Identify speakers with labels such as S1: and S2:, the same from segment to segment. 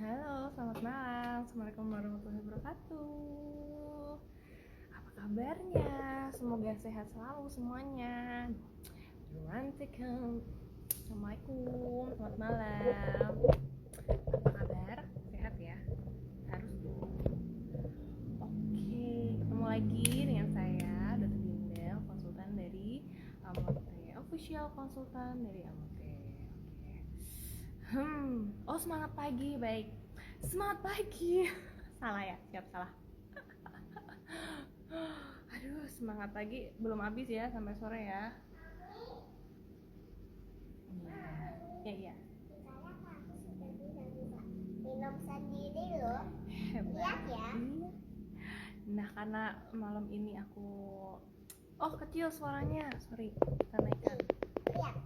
S1: Halo, selamat malam. Assalamualaikum warahmatullahi wabarakatuh. Apa kabarnya? Semoga sehat selalu semuanya. Assalamualaikum, selamat malam. Apa kabar? Sehat ya? Harus dong. Oke, ketemu lagi dengan saya, Dr. Dinda, konsultan dari Amote, official konsultan dari Amote. Oke. Oh, semangat pagi, baik. Semangat pagi. Salah ya, siap salah. Aduh, semangat pagi belum habis ya sampai sore ya. Iya.
S2: Minum sendiri loh.
S1: Hebat.
S2: Lihat ya.
S1: Iya. Nah, karena malam ini aku kecil suaranya. Sorry, kita naikkan.
S2: Lihat.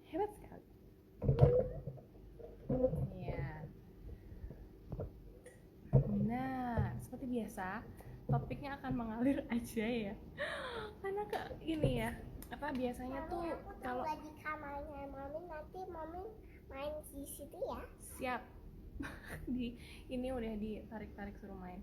S1: Hebat sekali. Iya. Nah, seperti biasa, topiknya akan mengalir aja ya. Karena ini ya, biasanya tuh kalau
S2: di kamarnya Mami, nanti Mami main di situ ya.
S1: siap ini udah ditarik suruh main.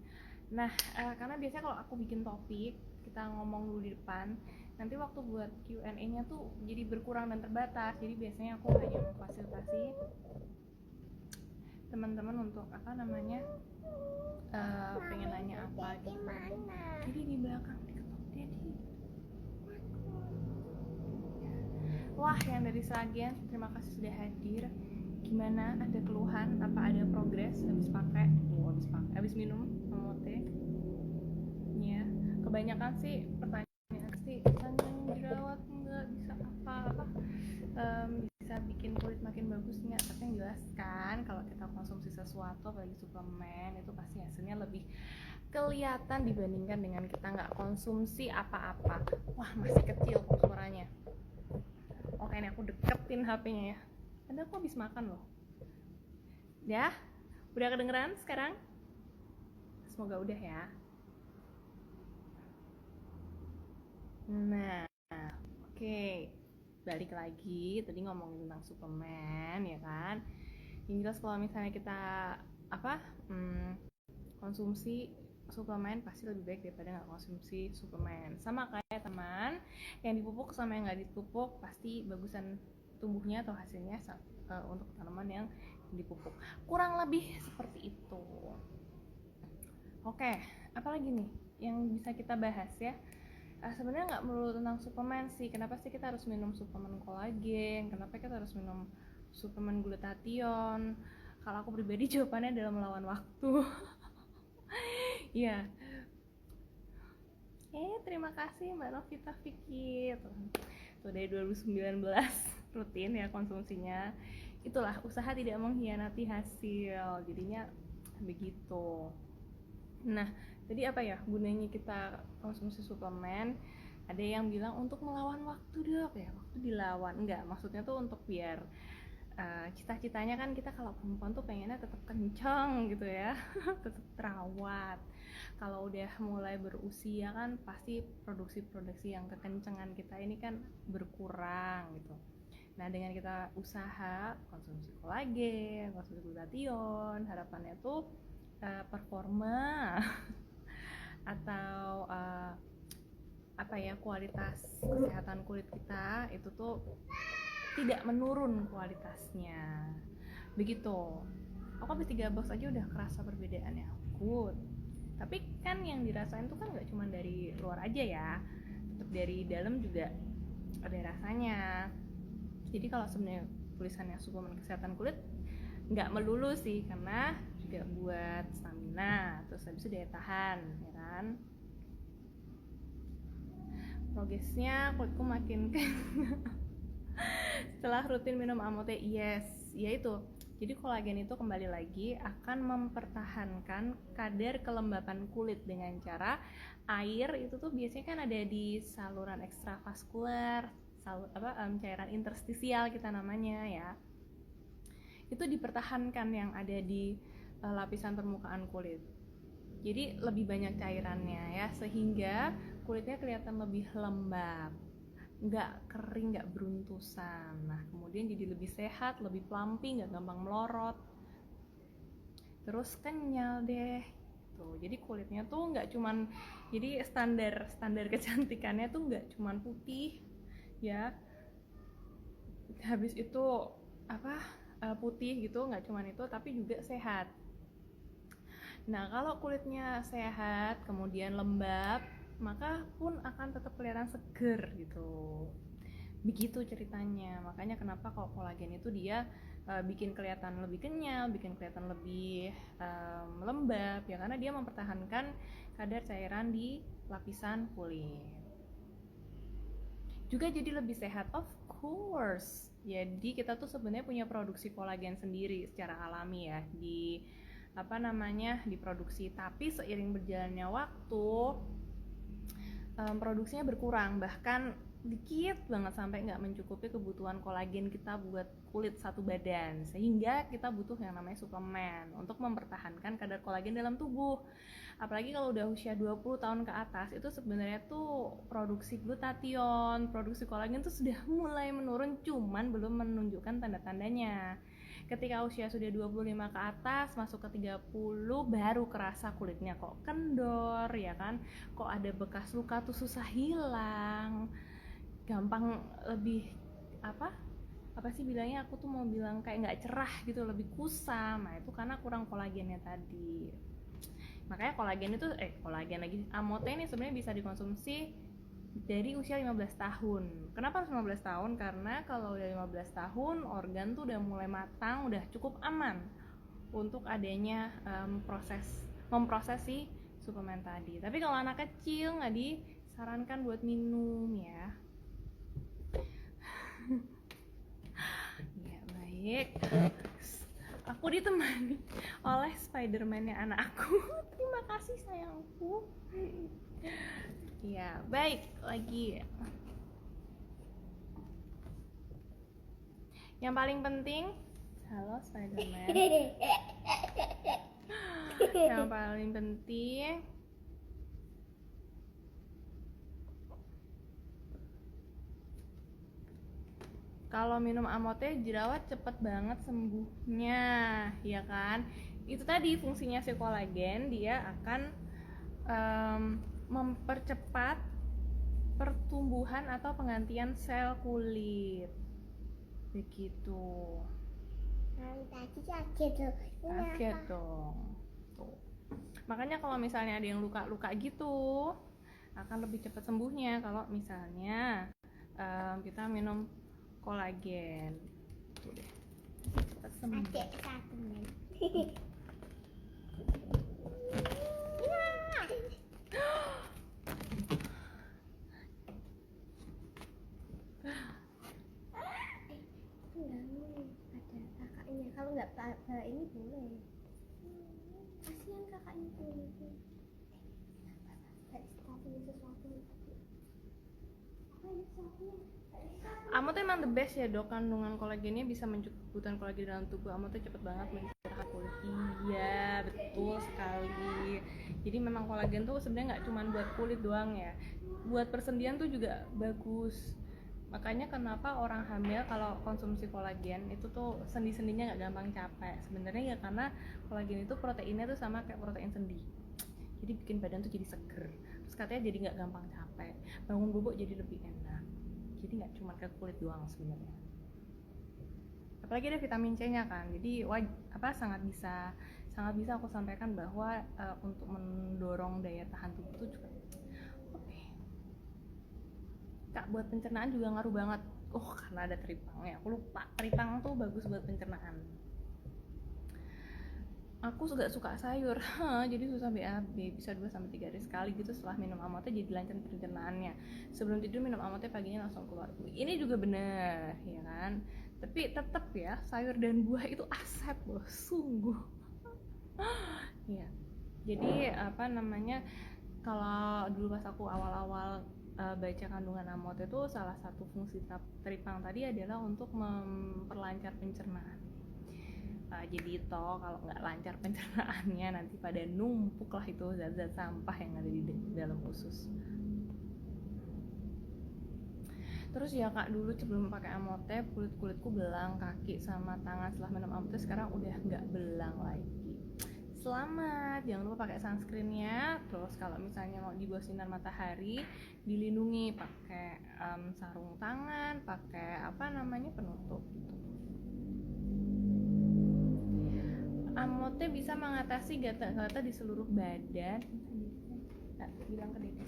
S1: Nah, karena biasanya kalau aku bikin topik, kita ngomong dulu di depan, nanti waktu buat Q&A-nya tuh jadi berkurang dan terbatas. Jadi biasanya aku hanya memfasilitasi teman-teman untuk pengen nanya apa gitu. Jadi di belakang diketok Dedi. Wah, yang dari Sragen, terima kasih sudah hadir. Gimana? Ada keluhan? Apa ada progres habis minum Amote? Ya, kebanyakan sih pertanyaan sih jerawat nggak bisa apa bisa bikin kulit makin bagus nggak? Tapi yang jelas kan kalau kita konsumsi sesuatu apalagi suplemen itu pasti hasilnya lebih kelihatan dibandingkan dengan kita nggak konsumsi apa-apa. Wah, masih kecil suaranya. Oke, ini aku deketin HP-nya ya. Ada aku habis makan loh. Ya, udah kedengeran sekarang? Semoga udah ya. Nah, oke. Balik lagi, tadi ngomongin tentang suplemen ya kan. Yang jelas kalau misalnya kita konsumsi suplemen pasti lebih baik daripada nggak konsumsi suplemen. Sama kayak teman, yang dipupuk sama yang nggak dipupuk pasti bagusan tumbuhnya atau hasilnya untuk tanaman yang dipupuk. Kurang lebih seperti itu. Oke, apalagi nih yang bisa kita bahas ya? Sebenarnya nggak melulu tentang suplemen sih. Kenapa sih kita harus minum suplemen kolagen? Kenapa kita harus minum suplemen glutathione? Kalau aku pribadi jawabannya adalah melawan waktu. Iya. Terima kasih Mbak Novita Vicky. Tuh dari 2019 rutin ya konsumsinya. Itulah usaha tidak mengkhianati hasil. Jadinya begitu. Nah, jadi apa ya gunanya kita konsumsi suplemen? Ada yang bilang untuk melawan waktu, Dok. Ya, waktu dilawan. Enggak, maksudnya tuh untuk biar cita-citanya kan kita kalau perempuan tuh pengennya tetap kencang gitu ya. Tetap terawat. Kalau udah mulai berusia kan pasti produksi yang kekencengan kita ini kan berkurang gitu. Nah, dengan kita usaha konsumsi kolagen, konsumsi glutathione, harapannya tuh performa atau kualitas kesehatan kulit kita itu tuh tidak menurun kualitasnya. Begitu. Aku habis 3 box aja udah kerasa perbedaannya. Good. Tapi kan yang dirasain tuh kan gak cuma dari luar aja ya, tetap dari dalam juga ada rasanya. Jadi kalau sebenarnya tulisannya suplemen kesehatan kulit nggak melulu sih, karena juga buat stamina, terus habis itu daya tahan, ya kan? Progresnya kulitku makin setelah rutin minum Amote, yes, yaitu. Jadi kolagen itu kembali lagi akan mempertahankan kadar kelembapan kulit dengan cara air itu tuh biasanya kan ada di saluran ekstravaskular, cairan interstisial kita namanya ya. Itu dipertahankan yang ada di lapisan permukaan kulit. Jadi lebih banyak cairannya ya, sehingga kulitnya kelihatan lebih lembab, nggak kering, nggak beruntusan. Nah, kemudian jadi lebih sehat, lebih plumpy, nggak gampang melorot. terus kenyal deh tuh. Jadi kulitnya tuh nggak cuman, jadi standar kecantikannya tuh nggak cuman putih ya, habis itu apa putih gitu, nggak cuman itu, tapi juga sehat. Nah, kalau kulitnya sehat, kemudian lembab, maka pun akan tetap kelihatan seger gitu. Begitu ceritanya. Makanya kenapa kalau kolagen itu dia bikin kelihatan lebih kenyal, bikin kelihatan lebih lembab, ya karena dia mempertahankan kadar cairan di lapisan kulit. Juga jadi lebih sehat, of course. Jadi kita tuh sebenarnya punya produksi kolagen sendiri secara alami ya, diproduksi, tapi seiring berjalannya waktu produksinya berkurang, bahkan dikit banget sampai nggak mencukupi kebutuhan kolagen kita buat kulit satu badan, sehingga kita butuh yang namanya suplemen untuk mempertahankan kadar kolagen dalam tubuh. Apalagi kalau udah usia 20 tahun ke atas, itu sebenarnya tuh produksi glutathione, produksi kolagen tuh sudah mulai menurun, cuman belum menunjukkan tanda-tandanya. Ketika usia sudah 25 ke atas, masuk ke 30, baru kerasa kulitnya kok kendor, ya kan? Kok ada bekas luka tuh susah hilang, gampang lebih apa sih bilangnya, aku tuh mau bilang kayak nggak cerah gitu, lebih kusam. Nah itu karena kurang kolagennya tadi. Makanya kolagen lagi, Amote ini sebenarnya bisa dikonsumsi dari usia 15 tahun. Kenapa harus 15 tahun? Karena kalau udah 15 tahun, organ tuh udah mulai matang, udah cukup aman untuk adanya memproses si suplemen tadi. Tapi kalau anak kecil nggak disarankan buat minum ya. Ya baik. Aku ditemani oleh Spiderman-nya anakku. Terima kasih sayangku. Ya, baik lagi. Yang paling penting, halo Spiderman. Yang paling penting kalau minum Amote, jerawat cepet banget sembuhnya, ya kan? Itu tadi fungsinya si kolagen, dia akan mempercepat pertumbuhan atau penggantian sel kulit. Begitu.
S2: Tadi kaget loh.
S1: Kaget dong. Tuh. Makanya kalau misalnya ada yang luka-luka gitu, akan lebih cepat sembuhnya kalau misalnya kita minum kolagen. Tuh deh. Cepat sembuh.
S2: Adik satu nih. Ada kakaknya, kalau nggak ini boleh. Kasihan kakaknya boleh.
S1: Amote emang the best ya dok, kandungan kolagennya bisa mencukupi kebutuhan kolagen dalam tubuh. Amote cepet banget menistirahat kulit. Iya betul sekali. Jadi memang kolagen tuh sebenarnya nggak cuma buat kulit doang ya, buat persendian tuh juga bagus. Makanya kenapa orang hamil kalau konsumsi kolagen itu tuh sendi-sendinya nggak gampang capek. Sebenarnya ya karena kolagen itu proteinnya tuh sama kayak protein sendi, jadi bikin badan tuh jadi seger. Terus katanya jadi nggak gampang capek, bangun bobok jadi lebih enak. Jadi nggak cuma ke kulit doang sebenarnya. Apalagi ada vitamin C-nya kan, jadi sangat bisa aku sampaikan bahwa untuk mendorong daya tahan tubuh tuh juga Kak, buat pencernaan juga ngaruh banget. Karena ada teripangnya, aku lupa, teripang tuh bagus buat pencernaan. Aku juga suka sayur, jadi susah BAB, bisa 2-3 hari sekali gitu setelah minum Amote jadi lancar pencernaannya. Sebelum tidur minum Amote, paginya langsung keluar. Ini juga bener, ya kan? Tapi tetap ya, sayur dan buah itu asep loh, sungguh. Ya, jadi kalau dulu pas aku awal-awal baca kandungan Amote itu, salah satu fungsi teripang tadi adalah untuk memperlancar pencernaan. Jadi kalau nggak lancar pencernaannya nanti pada numpuk lah itu zat-zat sampah yang ada di dalam usus. Terus ya Kak, dulu sebelum pakai Amote kulitku belang, kaki sama tangan. Setelah minum Amote sekarang udah nggak belang lagi. selamat, jangan lupa pakai sunscreennya. Terus kalau misalnya mau di bawah sinar matahari, dilindungi pakai sarung tangan, pakai penutup gitu. Amote bisa mengatasi gatal-gatal di seluruh badan. Nah, bilang ke Dede.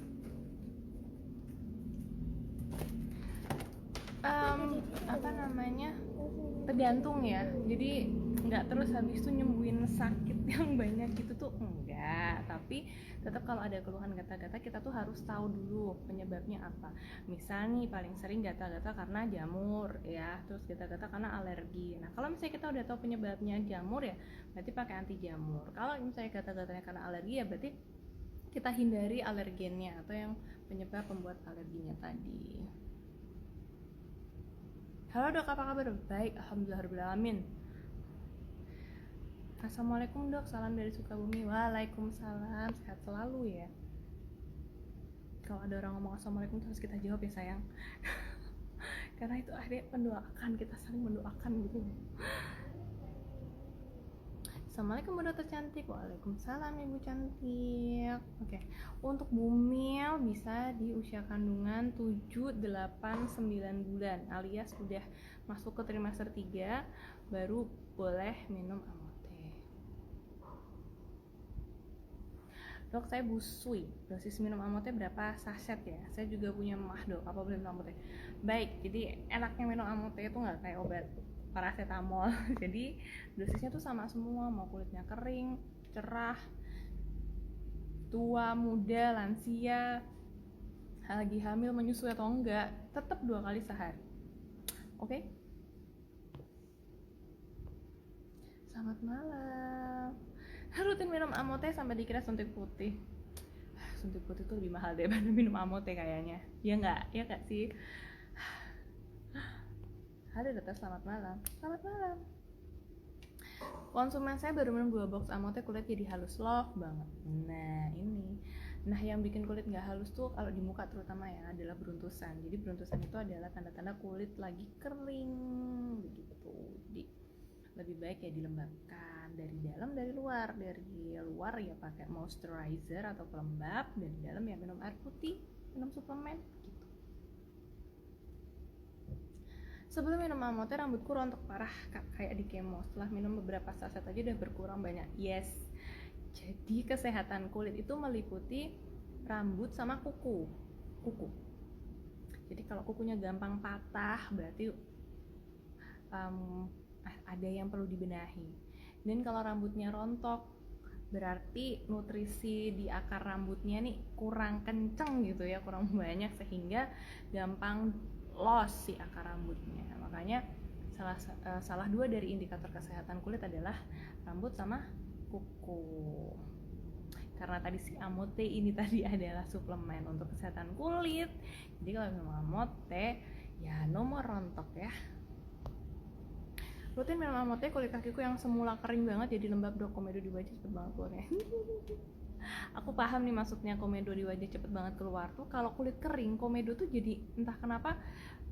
S1: Tergantung ya. Jadi nggak terus habis itu nyembuhin sakit yang banyak gitu tuh enggak. Tapi tetap kalau ada keluhan gatal-gatal kita tuh harus tahu dulu penyebabnya apa. Misal nih paling sering gatal-gatal karena jamur ya, terus gatal-gatal karena alergi. Nah kalau misalnya kita udah tahu penyebabnya jamur ya, berarti pakai anti jamur. Kalau misalnya gatal-gatalnya karena alergi ya berarti kita hindari alergennya atau yang penyebab pembuat alerginya tadi. Halo dok, apa kabar? Baik, alhamdulillahirobbilalamin. Assalamualaikum dok, salam dari Sukabumi. Waalaikumsalam, sehat selalu ya. Kalau ada orang ngomong assalamualaikum terus kita jawab ya sayang. Karena itu ada mendoakan, kita saling mendoakan gitu. Assalamualaikum Bu Dokter cantik. Waalaikumsalam Ibu cantik. Oke. Untuk bumil bisa di usia kandungan 7, 8, 9 bulan alias udah masuk ke trimester 3 baru boleh minum Amote. Dok, saya busui. Dosis minum Amote berapa saset ya? Saya juga punya mah dok, apa boleh minum Amote? Baik, jadi enaknya minum Amote itu nggak kayak obat paracetamol. Jadi dosisnya tuh sama semua, mau kulitnya kering, cerah, tua, muda, lansia, lagi hamil, menyusui atau enggak, tetap 2 kali sehari. Oke? Selamat malam. Rutin minum Amote sampai dikira suntik putih. Suntik putih tuh lebih mahal daripada minum Amote kayaknya. Ya enggak? Ya enggak sih? Halo dokter, selamat malam. Selamat malam. Konsumen saya baru minum 2 box Amote, kulit jadi halus loh banget. Nah ini, yang bikin kulit nggak halus tuh kalau di muka terutama ya adalah beruntusan. Jadi beruntusan itu adalah tanda-tanda kulit lagi kering begitu. Jadi lebih baik ya dilembabkan dari dalam dari luar. Dari luar ya pakai moisturizer atau pelembab, dari dalam ya minum air putih, minum suplemen. Sebelum minum Amote rambutku rontok parah kayak di kemo. Setelah minum beberapa saset aja udah berkurang banyak. Yes. Jadi kesehatan kulit itu meliputi rambut sama kuku. Jadi kalau kukunya gampang patah berarti ada yang perlu dibenahi. Dan kalau rambutnya rontok berarti nutrisi di akar rambutnya nih kurang kenceng gitu ya, kurang banyak sehingga gampang loss si akar rambutnya. Makanya salah 2 dari indikator kesehatan kulit adalah rambut sama kuku. Karena tadi si Amote ini tadi adalah suplemen untuk kesehatan kulit. Jadi kalau minum Amote ya nomor rontok ya. Rutin minum Amote, kulit kakiku yang semula kering banget jadi lembab dok, komedo di wajah cepet banget keluarnya. Aku paham nih maksudnya komedo di wajah cepet banget keluar tuh. Kalau kulit kering, komedo tuh jadi entah kenapa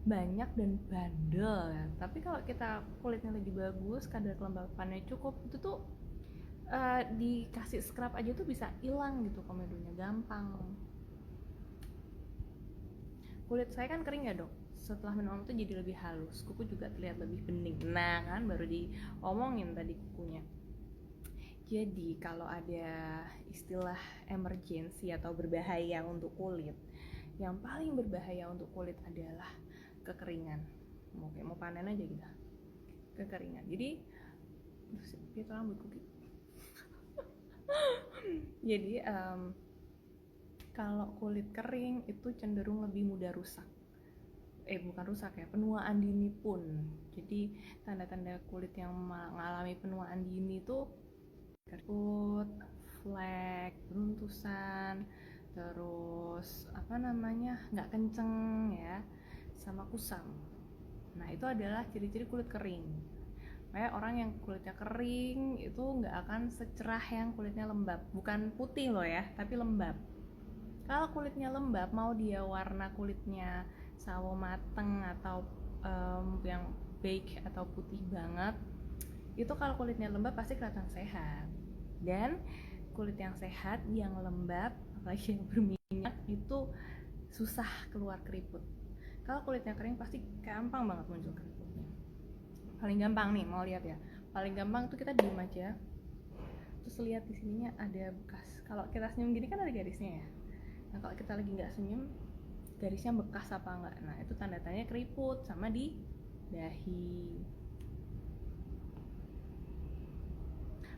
S1: banyak dan bandel ya. Tapi kalau kita kulitnya lagi bagus, kadar kelembapannya cukup, itu tuh dikasih scrub aja tuh bisa hilang gitu komedonya, gampang. Kulit saya kan kering ya dok, setelah minum Amote jadi lebih halus, kuku juga terlihat lebih bening. Nah kan baru diomongin tadi kukunya. Jadi kalau ada istilah emergency atau berbahaya untuk kulit, yang paling berbahaya untuk kulit adalah kekeringan. Mau panen aja gitu, kekeringan. Jadi itu rambutku gitu. Jadi kalau kulit kering itu cenderung lebih mudah rusak. Bukan rusak ya, penuaan dini pun. Jadi tanda-tanda kulit yang mengalami penuaan dini itu kerut, flek, beruntusan, terus nggak kenceng ya, sama kusam. Nah itu adalah ciri-ciri kulit kering. Kayak orang yang kulitnya kering itu nggak akan secerah yang kulitnya lembab. Bukan putih loh ya, tapi lembab. Kalau kulitnya lembab, mau dia warna kulitnya sawo mateng atau yang beige atau putih banget, itu kalau kulitnya lembab pasti kelihatan sehat. Dan kulit yang sehat, yang lembab, apalagi yang berminyak itu susah keluar keriput. Kalau kulitnya kering pasti gampang banget muncul keriputnya. Paling gampang nih, mau lihat ya. Paling gampang tuh kita diem aja, terus lihat di sininya ada bekas. Kalau kita senyum gini kan ada garisnya ya. Nah kalau kita lagi nggak senyum, garisnya bekas apa enggak. Nah itu tanda-tandanya keriput. Sama di dahi.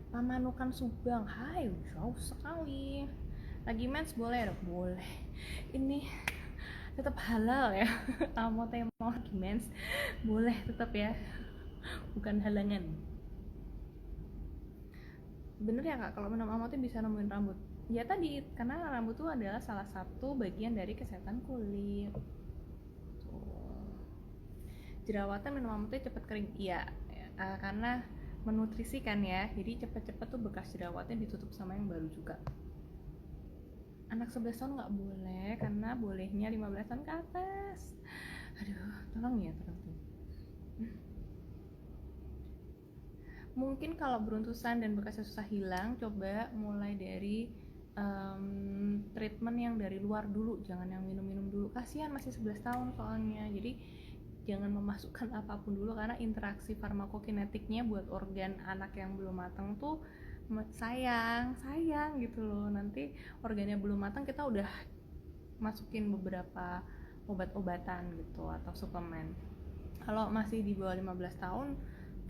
S1: Pamanukan Subang, hai, jauh sekali. Lagi mens boleh dong? Boleh. Ini tetap halal ya. Amote mau lagi mens, boleh tetap ya. Bukan halangan. Bener ya kak, kalau minum amote bisa nemuin rambut? Ya tadi, karena rambut itu adalah salah satu bagian dari kesehatan kulit. Jerawatan minum amote cepet kering, iya, karena menutrisikan ya, jadi cepet-cepet tuh bekas jerawatnya ditutup sama yang baru juga. Anak 11 tahun nggak boleh, karena bolehnya 15 tahun ke atas. Aduh, tolong ya, tolong tuh. Mungkin kalau beruntusan dan bekasnya susah hilang, coba mulai dari treatment yang dari luar dulu, jangan yang minum-minum dulu. Kasihan masih 11 tahun soalnya. Jadi jangan memasukkan apapun dulu, karena interaksi farmakokinetiknya buat organ anak yang belum matang tuh sayang gitu loh. Nanti organnya belum matang kita udah masukin beberapa obat-obatan gitu atau suplemen. Kalau masih di bawah 15 tahun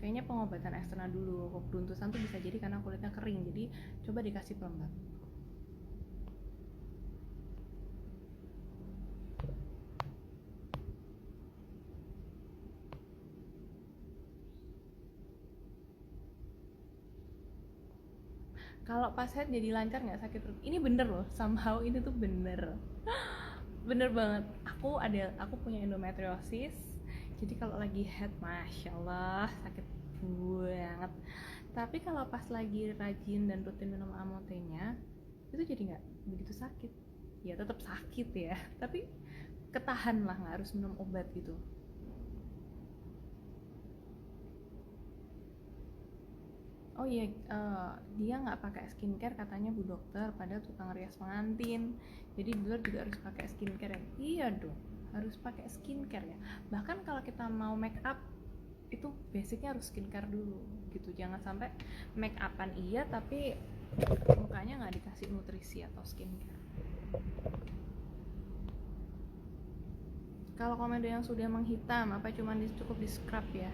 S1: kayaknya pengobatan eksternal dulu. Beruntusan tuh bisa jadi karena kulitnya kering, jadi coba dikasih pelembab. Kalau pas head jadi lancar nggak sakit perut? Ini bener loh, somehow ini tuh bener banget. Aku punya endometriosis, jadi kalau lagi head masya Allah sakit banget. Tapi kalau pas lagi rajin dan rutin minum amotenya itu jadi nggak begitu sakit. Ya tetap sakit ya, tapi ketahan lah, nggak harus minum obat gitu. Oh iya, dia nggak pakai skincare katanya bu dokter, padahal tukang rias pengantin. Jadi di luar juga harus pakai skincare ya? Iya dong, harus pakai skincare ya. Bahkan kalau kita mau make up itu basicnya harus skincare dulu gitu. Jangan sampai make upan iya tapi mukanya nggak dikasih nutrisi atau skincare. Kalau komedo yang sudah menghitam, apa cuma cukup di scrub ya?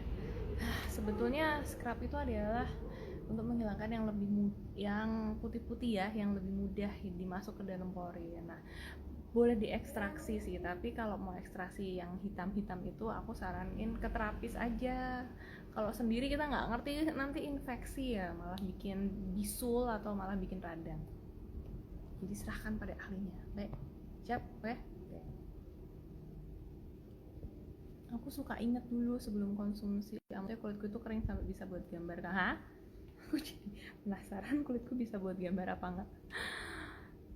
S1: Sebetulnya scrub itu adalah untuk menghilangkan yang putih-putih ya, yang lebih mudah dimasuk ke dalam pori. Nah, boleh diekstraksi sih, tapi kalau mau ekstraksi yang hitam-hitam itu aku saranin ke terapis aja. Kalau sendiri kita nggak ngerti nanti infeksi ya, malah bikin bisul atau malah bikin radang. Jadi serahkan pada ahlinya. Baik, siap, oke? Aku suka inget dulu sebelum konsumsi amotnya kulitku itu kering sampai bisa buat gambar. Hah? Aku jadi penasaran kulitku bisa buat gambar apa enggak.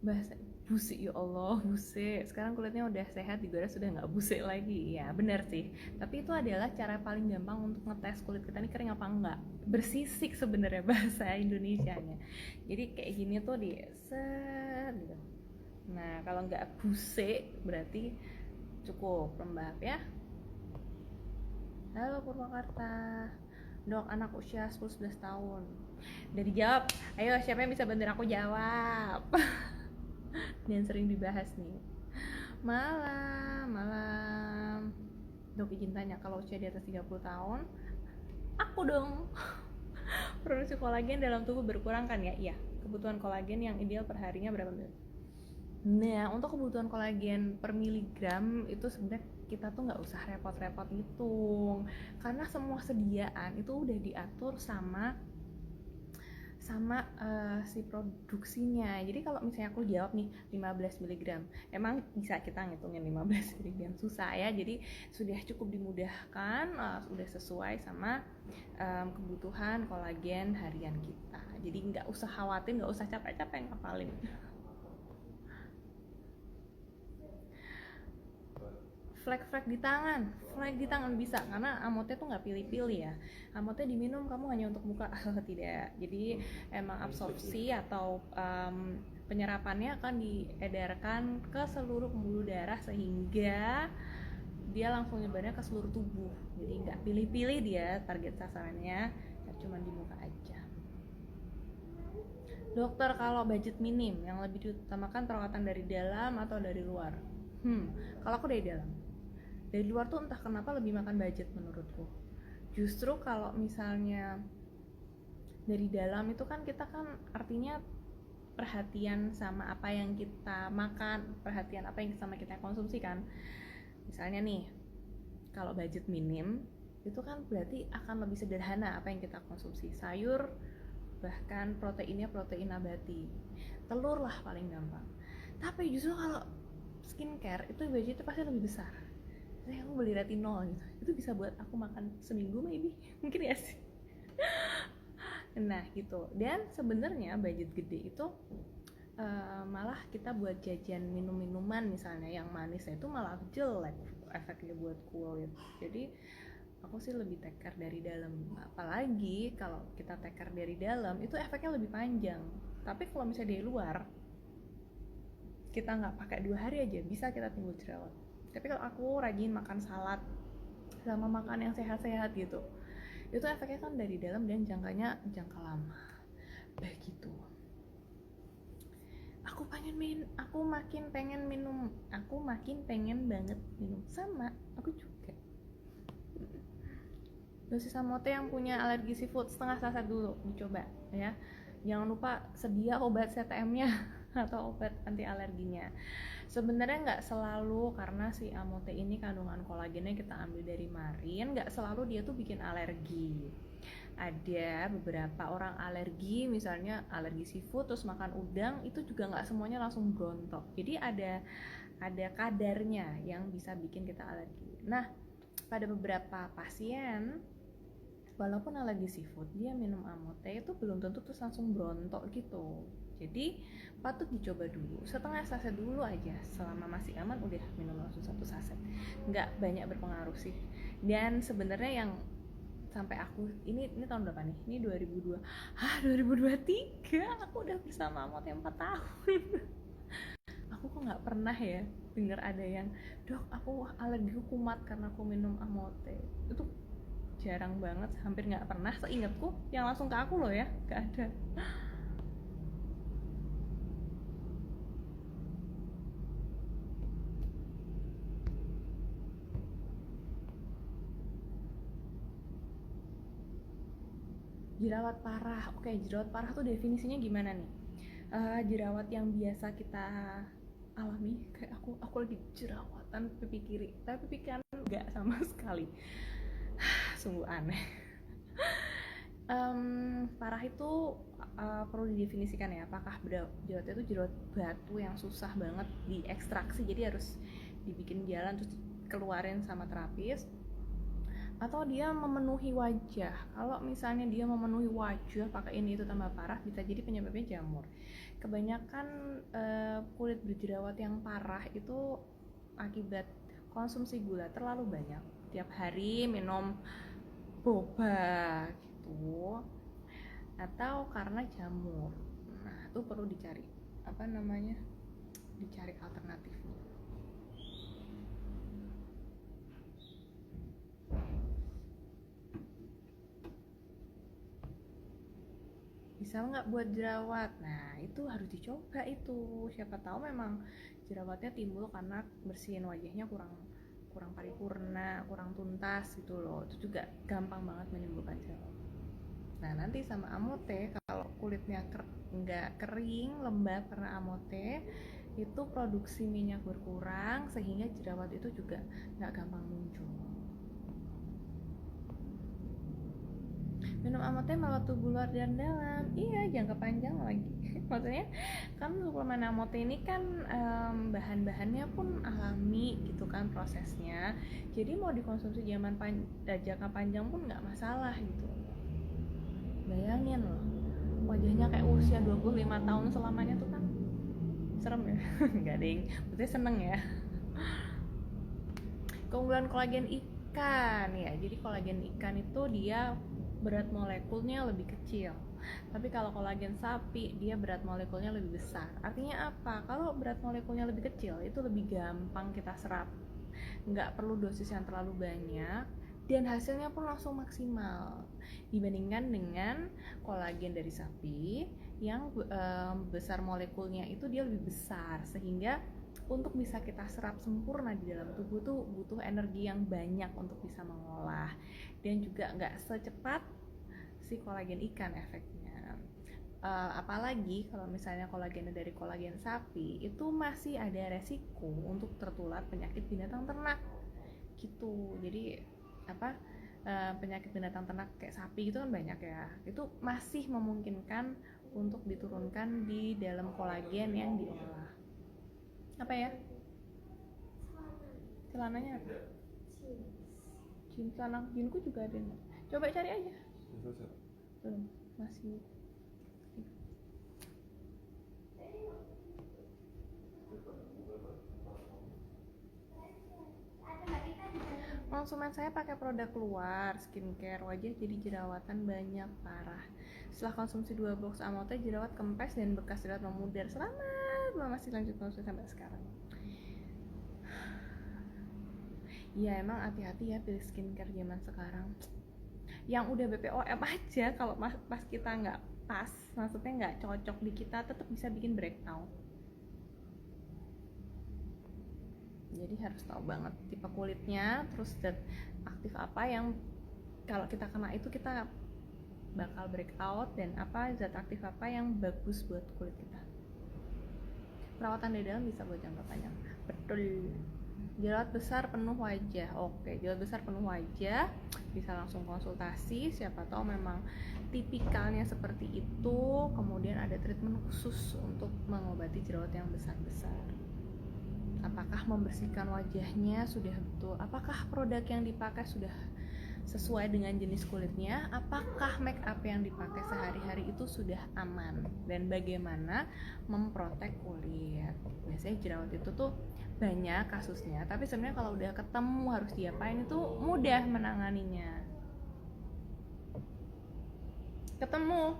S1: Bahasa busik, ya Allah, busik. Sekarang kulitnya udah sehat, juga sudah nggak busik lagi. Ya benar sih, tapi itu adalah cara paling gampang untuk ngetes kulit kita ini kering apa enggak. Bersisik sebenarnya bahasa Indonesianya. Jadi kayak gini tuh di set gitu. Nah kalau nggak busik berarti cukup lembab ya. Halo Purwakarta, dok anak usia 10-11 tahun. Udah dijawab, ayo siapa yang bisa bantuin aku jawab. Dan sering dibahas nih. Malam. Dok izin tanya, kalau usia di atas 30 tahun, aku dong. Produksi kolagen dalam tubuh berkurang kan ya? Iya, kebutuhan kolagen yang ideal perharinya berapa ml? Nah, untuk kebutuhan kolagen per miligram itu sebenarnya kita tuh nggak usah repot-repot ngitung, karena semua sediaan itu udah diatur sama si produksinya. Jadi kalau misalnya aku jawab nih 15 mg, emang bisa kita ngitungin 15 mg, susah ya. Jadi sudah cukup dimudahkan, sudah sesuai sama kebutuhan kolagen harian kita. Jadi nggak usah khawatir, nggak usah capek-capek ngapalin. Flek di tangan bisa, karena Amote tuh nggak pilih-pilih ya. Amote diminum kamu hanya untuk muka tidak. Jadi emang absorpsi atau penyerapannya akan diedarkan ke seluruh pembuluh darah sehingga dia langsung nyebarnya ke seluruh tubuh. Jadi nggak pilih-pilih dia target sasarannya, cuma di muka aja. Dokter, kalau budget minim yang lebih diutamakan perawatan dari dalam atau dari luar? Kalau aku dari dalam. Dari luar tuh entah kenapa lebih makan budget menurutku. Justru kalau misalnya dari dalam itu kan kita kan artinya perhatian sama apa yang kita makan, perhatian apa yang sama kita konsumsi kan. Misalnya nih, kalau budget minim itu kan berarti akan lebih sederhana apa yang kita konsumsi. Sayur, bahkan proteinnya protein nabati. Telur lah paling gampang. Tapi justru kalau skincare itu budgetnya pasti lebih besar. Saya aku beli retinol gitu, itu bisa buat aku makan seminggu maybe, mungkin ya sih. Nah gitu. Dan sebenarnya budget gede itu malah kita buat jajan minum-minuman misalnya yang manis itu malah jelek efeknya buat kulit. Jadi aku sih lebih take care dari dalam. Apalagi kalau kita take care dari dalam itu efeknya lebih panjang. Tapi kalau misalnya dari luar kita nggak pakai 2 hari aja bisa kita timbul jerawat. Tapi kalau aku rajin makan salad sama makan yang sehat-sehat gitu, itu efeknya kan dari dalam dan jangka lama. Begitu. Aku makin pengen banget minum. Sama, aku juga. Dosis Amote yang punya alergi seafood setengah saset dulu dicoba ya. Jangan lupa sedia obat CTM-nya atau obat anti alerginya. Sebenarnya nggak selalu, karena si Amote ini kandungan kolagennya kita ambil dari marin, nggak selalu dia tuh bikin alergi. Ada beberapa orang alergi, misalnya alergi seafood terus makan udang, itu juga nggak semuanya langsung brontok. Jadi ada kadarnya yang bisa bikin kita alergi. Nah, pada beberapa pasien walaupun alergi seafood, dia minum Amote itu belum tentu terus langsung brontok gitu. Jadi patut dicoba dulu, setengah saset dulu aja. Selama masih aman udah minum langsung 1 saset, nggak banyak berpengaruh sih. Dan sebenarnya yang sampai aku ini tahun berapa nih? Ini 2023 aku udah bersama Amote 4 tahun. Aku kok nggak pernah ya dengar ada yang, dok aku alergi kumat karena aku minum Amote. Itu jarang banget, hampir nggak pernah seingatku yang langsung ke aku loh ya, nggak ada. Jerawat parah. Oke, jerawat parah tuh definisinya gimana nih? Jerawat yang biasa kita alami, kayak aku lagi jerawatan pipi kiri, tapi pipi kanan nggak sama sekali. Sungguh aneh. Parah itu perlu didefinisikan ya, apakah jerawatnya itu jerawat batu yang susah banget diekstraksi, jadi harus dibikin jalan terus keluarin sama terapis, atau dia memenuhi wajah. Kalau misalnya dia memenuhi wajah pakai ini itu tambah parah, bisa jadi penyebabnya jamur. Kebanyakan kulit berjerawat yang parah itu akibat konsumsi gula terlalu banyak, tiap hari minum boba gitu, atau karena jamur. Nah itu perlu dicari dicari alternatifnya. Bisa nggak buat jerawat? Nah itu harus dicoba itu. Siapa tahu memang jerawatnya timbul karena bersihin wajahnya kurang paripurna, kurang tuntas gitu loh. Itu juga gampang banget menimbulkan jerawat. Nah nanti sama Amote, kalau kulitnya nggak kering, lembab karena Amote, itu produksi minyak berkurang sehingga jerawat itu juga nggak gampang muncul. Minum Amote merawat tubuh luar dan dalam. Iya, jangka panjang lagi. Maksudnya kan suplemen Amote ini kan bahan-bahannya pun alami gitu kan prosesnya. Jadi mau dikonsumsi jangka panjang pun nggak masalah gitu. Bayangin loh, wajahnya kayak usia 25 tahun selamanya tuh kan serem ya. Enggak ding, berarti seneng ya. Keunggulan kolagen ikan ya, jadi kolagen ikan itu dia berat molekulnya lebih kecil. Tapi kalau kolagen sapi dia berat molekulnya lebih besar. Artinya apa? Kalau berat molekulnya lebih kecil itu lebih gampang kita serap. Nggak perlu dosis yang terlalu banyak dan hasilnya pun langsung maksimal dibandingkan dengan kolagen dari sapi yang besar molekulnya itu dia lebih besar, sehingga untuk bisa kita serap sempurna di dalam tubuh tuh butuh energi yang banyak untuk bisa mengolah, dan juga nggak secepat si kolagen ikan efeknya. Apalagi kalau misalnya kolagen dari kolagen sapi itu masih ada resiko untuk tertular penyakit binatang ternak gitu. Jadi penyakit binatang ternak kayak sapi itu kan banyak ya, itu masih memungkinkan untuk diturunkan di dalam kolagen yang diolah. Apa ya? Celananya apa? Celana jinku juga ada. Coba cari aja. Belum, masih. Konsumen saya pakai produk luar, skincare wajah jadi jerawatan banyak parah. Setelah konsumsi 2 box Amote, jerawat kempes dan bekas jerawat memudar. Selamat, masih lanjut konsumsi sampai sekarang. Ya emang hati-hati ya pilih skincare zaman sekarang. Yang udah BPOM aja kalau pas kita nggak pas, maksudnya nggak cocok di kita, tetap bisa bikin breakdown. Jadi harus tahu banget tipe kulitnya, terus zat aktif apa yang kalau kita kena itu kita bakal breakout, dan apa zat aktif apa yang bagus buat kulit kita. Perawatan dari dalam bisa buat jangka panjang. Betul. Jerawat besar penuh wajah. Oke, jerawat besar penuh wajah bisa langsung konsultasi, siapa tahu memang tipikalnya seperti itu. Kemudian ada treatment khusus untuk mengobati jerawat yang besar-besar. Apakah membersihkan wajahnya sudah betul? Apakah produk yang dipakai sudah sesuai dengan jenis kulitnya? Apakah make up yang dipakai sehari-hari itu sudah aman? Dan bagaimana memprotek kulit? Biasanya jerawat itu tuh banyak kasusnya, tapi sebenarnya kalau udah ketemu harus diapain itu mudah menanganinya. Ketemu.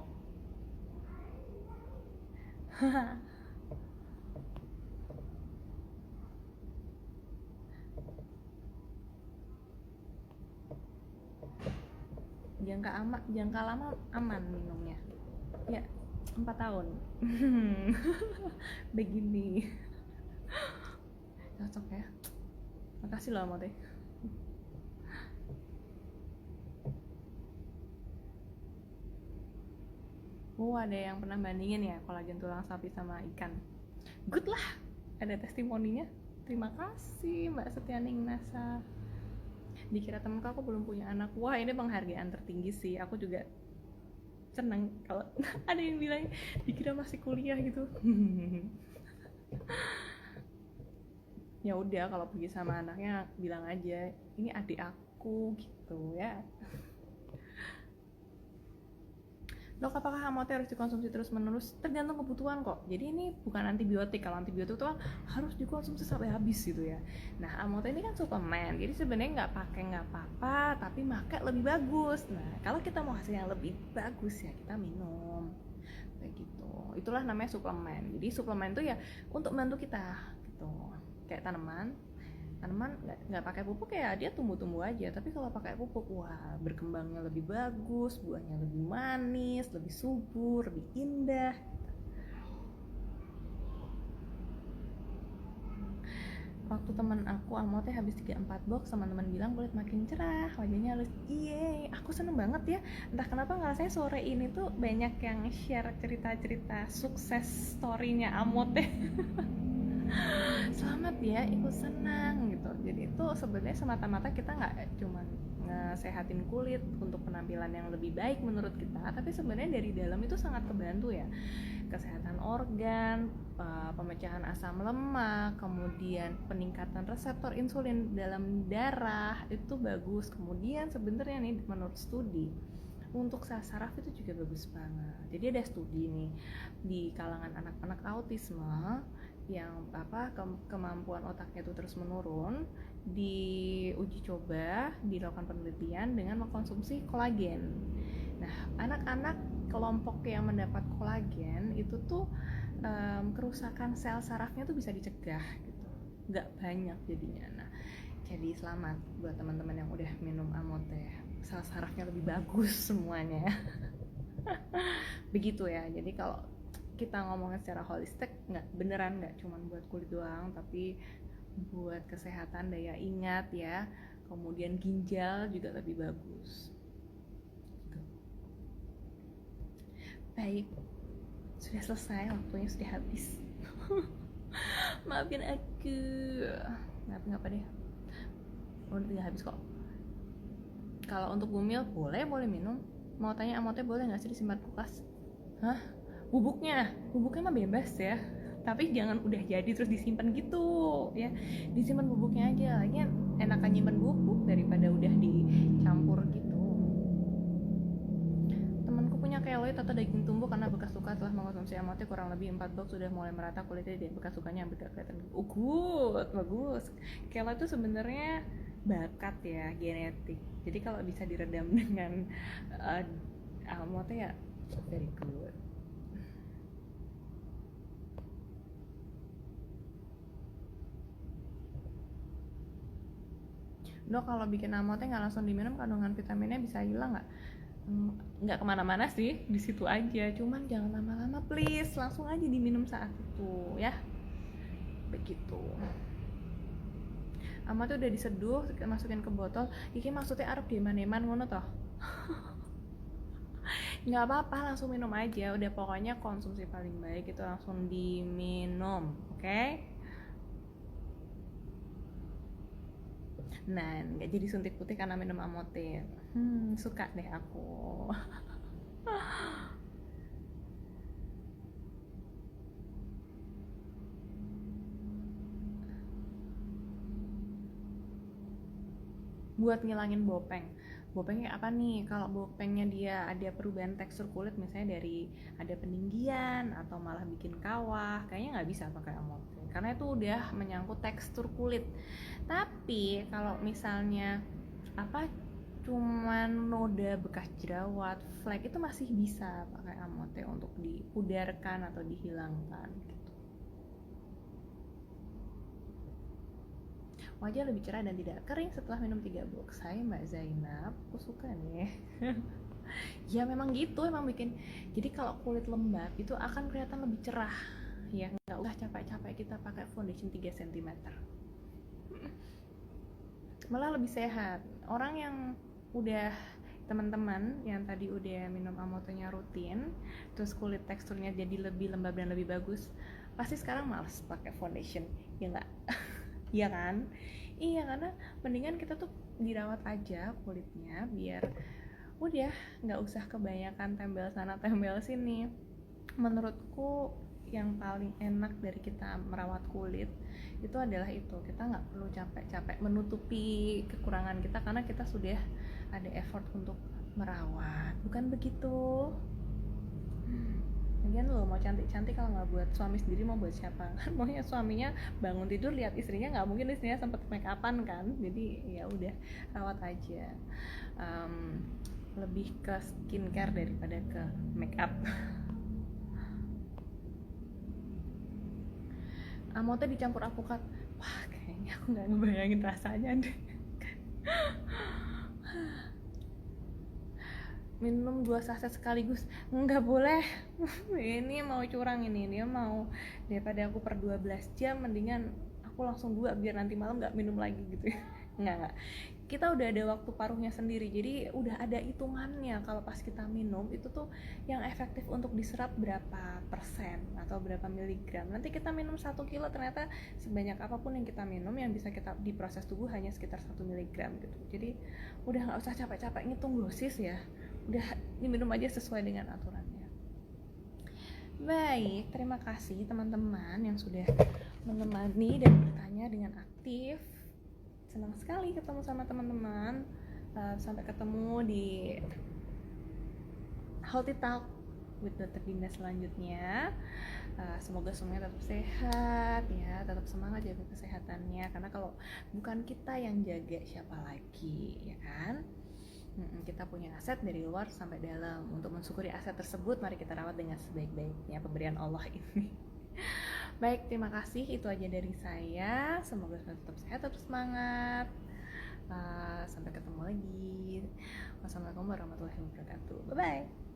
S1: jangka lama aman minumnya ya, 4 tahun. Begini cocok ya, makasih loh Amote. Ada yang pernah bandingin ya kolagen tulang sapi sama ikan. Good lah, ada testimoninya. Terima kasih Mbak Setianing Nasa. Dikira temenku aku belum punya anak. Wah, ini penghargaan tertinggi sih. Aku juga senang kalau ada yang bilang dikira masih kuliah gitu. Ya udah, kalau pergi sama anaknya bilang aja ini adik aku gitu ya. Dok, apakah Amote harus dikonsumsi terus-menerus? Tergantung kebutuhan kok. Jadi ini bukan antibiotik. Kalau antibiotik itu kan harus dikonsumsi sampai habis gitu ya. Nah, Amote ini kan suplemen. Jadi sebenarnya nggak pakai nggak apa-apa, tapi pakai lebih bagus. Nah, kalau kita mau hasil yang lebih bagus ya kita minum. Kayak gitu. Itulah namanya suplemen. Jadi suplemen itu ya untuk membantu kita gitu. Kayak tanaman nggak pakai pupuk ya dia tumbuh-tumbuh aja, tapi kalau pakai pupuk wah berkembangnya lebih bagus, buahnya lebih manis, lebih subur, lebih indah. Waktu teman aku Amote habis 3-4 box, teman-teman bilang kulit makin cerah, wajahnya halus. Iya, aku seneng banget ya. Entah kenapa ngerasanya sore ini tuh banyak yang share cerita-cerita sukses story-nya Amote. Selamat ya, ikut senang gitu. Jadi itu sebenarnya semata-mata kita nggak cuma ngesehatin kulit untuk penampilan yang lebih baik menurut kita, tapi sebenarnya dari dalam itu sangat kebantu ya. Kesehatan organ, pemecahan asam lemak, kemudian peningkatan reseptor insulin dalam darah itu bagus. Kemudian sebenarnya nih menurut studi untuk sel saraf itu juga bagus banget. Jadi ada studi nih di kalangan anak-anak autisme yang kemampuan otaknya itu terus menurun, diuji coba, dilakukan penelitian dengan mengkonsumsi kolagen. Nah, anak-anak kelompok yang mendapat kolagen itu tuh kerusakan sel sarafnya tuh bisa dicegah gitu, nggak banyak jadinya. Nah, jadi selamat buat teman-teman yang udah minum Amote, sel sarafnya lebih bagus semuanya. Begitu ya. Jadi kalau kita ngomongnya secara holistik, nggak cuma buat kulit doang, tapi buat kesehatan daya ingat ya, kemudian ginjal juga lebih bagus. Baik, sudah selesai, waktunya sudah habis. Maafin aku. Nggak apa deh, udah habis kok. Kalau untuk Gumil boleh minum. Mau tanya Amote boleh nggak sih disimpan kulkas? Hah? Bubuknya mah bebas ya, tapi jangan udah jadi terus disimpan gitu ya. Disimpan bubuknya aja, lagian enakan nyimpan bubuk daripada udah dicampur gitu. Temanku punya keloid atau daging tumbuh karena bekas luka telah mengkonsumsi Amote kurang lebih 4 box, sudah mulai merata kulitnya dan bekas lukanya hampir gak kelihatan. Good, bagus. Keloid itu sebenarnya bakat ya, genetik. Jadi kalau bisa diredam dengan Amote ya very good. Dok, kalau bikin Amote nggak langsung diminum, kandungan vitaminnya bisa hilang nggak? Nggak kemana-mana sih, di situ aja. Cuman jangan lama-lama please, langsung aja diminum saat itu ya. Begitu. Amote udah diseduh, masukin ke botol. Iki maksudnya arep diman-eman ngono toh. Nggak apa-apa, langsung minum aja. Udah, pokoknya konsumsi paling baik itu langsung diminum, oke? Nah, nggak jadi suntik putih karena minum Amote. Suka deh aku. Buat ngilangin bopeng. Bopengnya apa nih? Kalau bopengnya dia ada perubahan tekstur kulit, misalnya dari ada peninggian atau malah bikin kawah, kayaknya nggak bisa pakai Amote karena itu udah menyangkut tekstur kulit. Tapi kalau misalnya cuman noda bekas jerawat, flek, itu masih bisa pakai Amote untuk dipudarkan atau dihilangkan gitu. Wajah lebih cerah dan tidak kering setelah minum 3 box. Hai Mbak Zainab, aku suka nih. Ya memang gitu, emang bikin. Jadi kalau kulit lembab itu akan kelihatan lebih cerah. Ya nggak usah capek-capek kita pakai foundation 3 cm. Malah lebih sehat. Orang yang udah, teman-teman yang tadi udah minum Amote-nya rutin, terus kulit teksturnya jadi lebih lembab dan lebih bagus, pasti sekarang males pakai foundation, ya nggak? Iya kan? Iya, karena mendingan kita tuh dirawat aja kulitnya biar udah nggak usah kebanyakan tembel sana tembel sini. Menurutku yang paling enak dari kita merawat kulit itu adalah itu, kita nggak perlu capek-capek menutupi kekurangan kita karena kita sudah ada effort untuk merawat, bukan begitu? Lagian lo mau cantik-cantik kalau nggak buat suami sendiri mau buat siapa kan? Maunya suaminya bangun tidur lihat istrinya, nggak mungkin istrinya sempet make upan kan? Jadi ya udah, rawat aja. Lebih ke skincare daripada ke make up. Amote dicampur alpukat, wah kayaknya aku nggak ngebayangin rasanya deh. Minum 2 saset sekaligus nggak boleh. Ini mau curang, ini dia mau daripada aku per 12 jam mendingan aku langsung 2 biar nanti malam nggak minum lagi gitu ya. Nggak, kita udah ada waktu paruhnya sendiri, jadi udah ada hitungannya kalau pas kita minum itu tuh yang efektif untuk diserap berapa persen atau berapa miligram. Nanti kita minum 1 kilo, ternyata sebanyak apapun yang kita minum yang bisa kita diproses tubuh hanya sekitar 1 miligram gitu. Jadi udah nggak usah capek-capek ngitung dosis ya, udah diminum aja sesuai dengan aturannya. Baik, terima kasih teman-teman yang sudah menemani dan bertanya dengan aktif. Senang sekali ketemu sama teman-teman. Sampai ketemu di Healthy Talk with Dokter Dinda selanjutnya. Semoga semuanya tetap sehat ya, tetap semangat jaga kesehatannya, karena kalau bukan kita yang jaga siapa lagi, ya kan? Kita punya aset dari luar sampai dalam. Untuk mensyukuri aset tersebut, mari kita rawat dengan sebaik-baiknya pemberian Allah ini. Baik, terima kasih, itu aja dari saya. Semoga tetap sehat, tetap semangat. Sampai ketemu lagi. Wassalamualaikum warahmatullahi wabarakatuh. Bye bye.